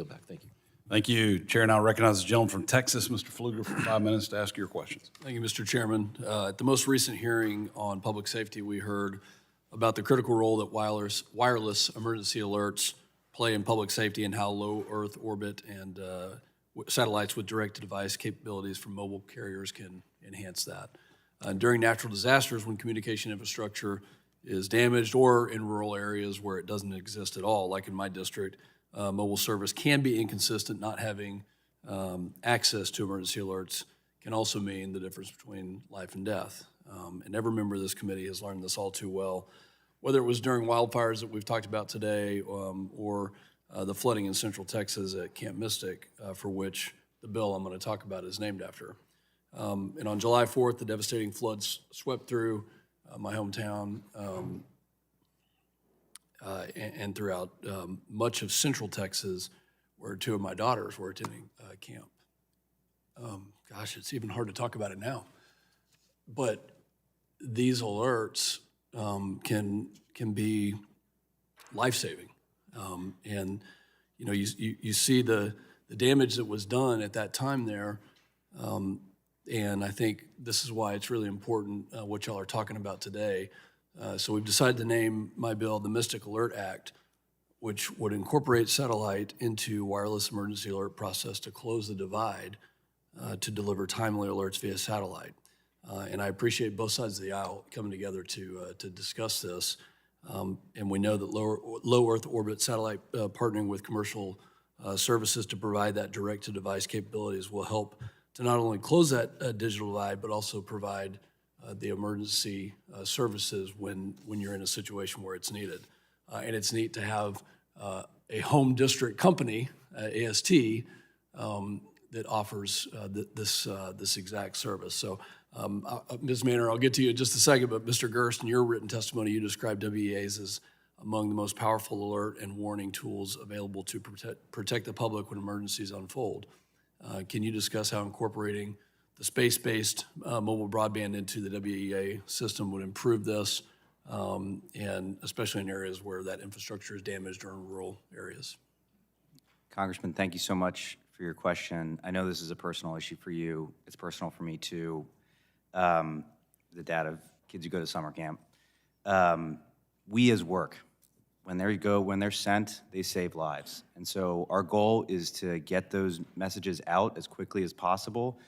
yield back. Thank you. Thank you. Chair now recognizes the gentleman from Texas, Mr. Pfluger, for 5 minutes to ask your questions. Thank you, Mr. Chairman. At the most recent hearing on public safety, we heard about the critical role that wireless emergency alerts play in public safety and how low Earth orbit and satellites with direct-to-device capabilities from mobile carriers can enhance that. During natural disasters, when communication infrastructure is damaged, or in rural areas where it doesn't exist at all, like in my district, mobile service can be inconsistent. Not having access to emergency alerts can also mean the difference between life and death. And every member of this committee has learned this all too well, whether it was during wildfires that we've talked about today or the flooding in Central Texas at Camp Mystic, for which the bill I'm going to talk about is named after. And on July 4th, the devastating floods swept through my hometown and throughout much of Central Texas, where two of my daughters were attending camp. Gosh, it's even hard to talk about it now. But these alerts can be life-saving, and you know you see the damage that was done at that time there, and I think this is why it's really important what y'all are talking about today. So we've decided to name my bill the Mystic Alert Act, which would incorporate satellite into wireless emergency alert process to close the divide to deliver timely alerts via satellite. And I appreciate both sides of the aisle coming together to discuss this. And we know that low Earth orbit satellite partnering with commercial services to provide that direct-to-device capabilities will help to not only close that digital divide, but also provide the emergency services when you're in a situation where it's needed. And it's neat to have a home district company, AST, that offers this exact service. So, Ms. Manor, I'll get to you in just a second, but Mr. Gerst, in your written testimony, you described WEAs as among the most powerful alert and warning tools available to protect the public when emergencies unfold. Can you discuss how incorporating the space-based mobile broadband into the WEA system would improve this, and especially in areas where that infrastructure is damaged or in rural areas? Congressman, thank you so much for your question. I know this is a personal issue for you. It's personal for me too. The dad of kids who go to summer camp. We as work, when they're sent, they save lives. And so our goal is to get those messages out as quickly as possible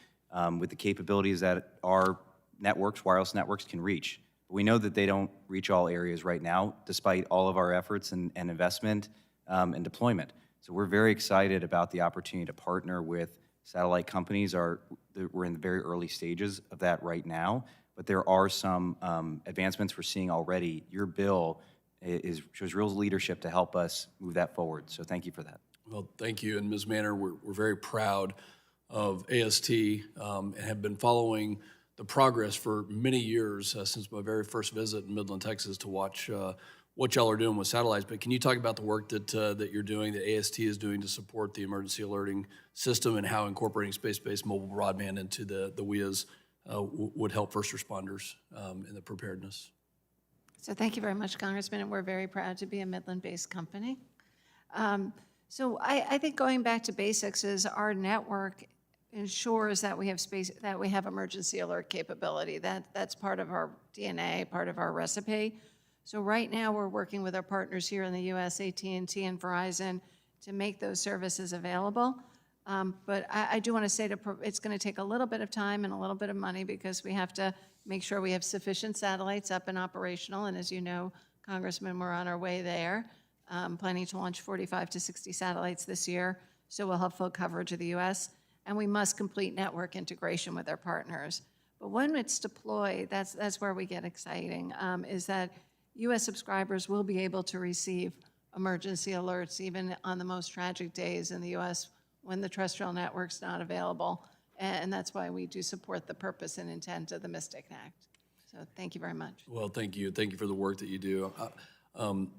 with the capabilities that our networks, wireless networks, can reach. We know that they don't reach all areas right now, despite all of our efforts and investment and deployment. So we're very excited about the opportunity to partner with satellite companies. We're in the very early stages of that right now, but there are some advancements we're seeing already. Your bill shows real leadership to help us move that forward. So thank you for that. Well, thank you. And Ms. Manor, we're very proud of AST and have been following the progress for many years since my very first visit in Midland, Texas, to watch what y'all are doing with satellites. But can you talk about the work that you're doing, that AST is doing to support the emergency alerting system, and how incorporating space-based mobile broadband into the WEAs would help first responders in the preparedness? So thank you very much, Congressman, and we're very proud to be a Midland-based company. So I think going back to basics is our network ensures that we have emergency alert capability. That's part of our DNA, part of our recipe. So right now we're working with our partners here in the U.S., AT&T and Verizon, to make those services available. But I do want to say it's going to take a little bit of time and a little bit of money, because we have to make sure we have sufficient satellites up and operational. And as you know, Congressman, we're on our way there, planning to launch 45 to 60 satellites this year. So we'll have full coverage of the U.S. And we must complete network integration with our partners. But when it's deployed, that's where we get exciting, is that U.S. subscribers will be able to receive emergency alerts even on the most tragic days in the U.S. when the terrestrial network's not available. And that's why we do support the purpose and intent of the Mystic Act. So thank you very much. Well, thank you. Thank you for the work that you do.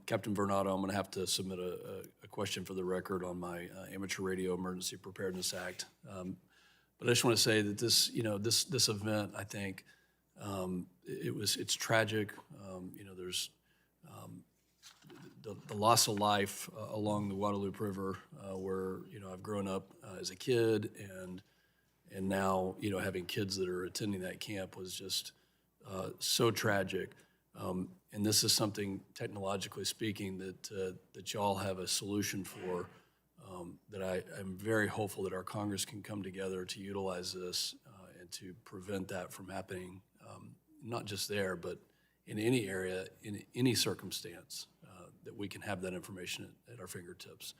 Captain Vernado, I'm going to have to submit a question for the record on my Amateur Radio Emergency Preparedness Act. But I just want to say that this event, I think, it's tragic. There's the loss of life along the Guadalupe River, where, you know, I've grown up as a kid, and now, you know, having kids that are attending that camp was just so tragic. And this is something, technologically speaking, that y'all have a solution for, that I'm very hopeful that our Congress can come together to utilize this and to prevent that from happening, not just there, but in any area, in any circumstance, that we can have that information at our fingertips.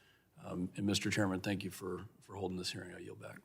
And Mr. Chairman, thank you for holding this hearing. I yield back.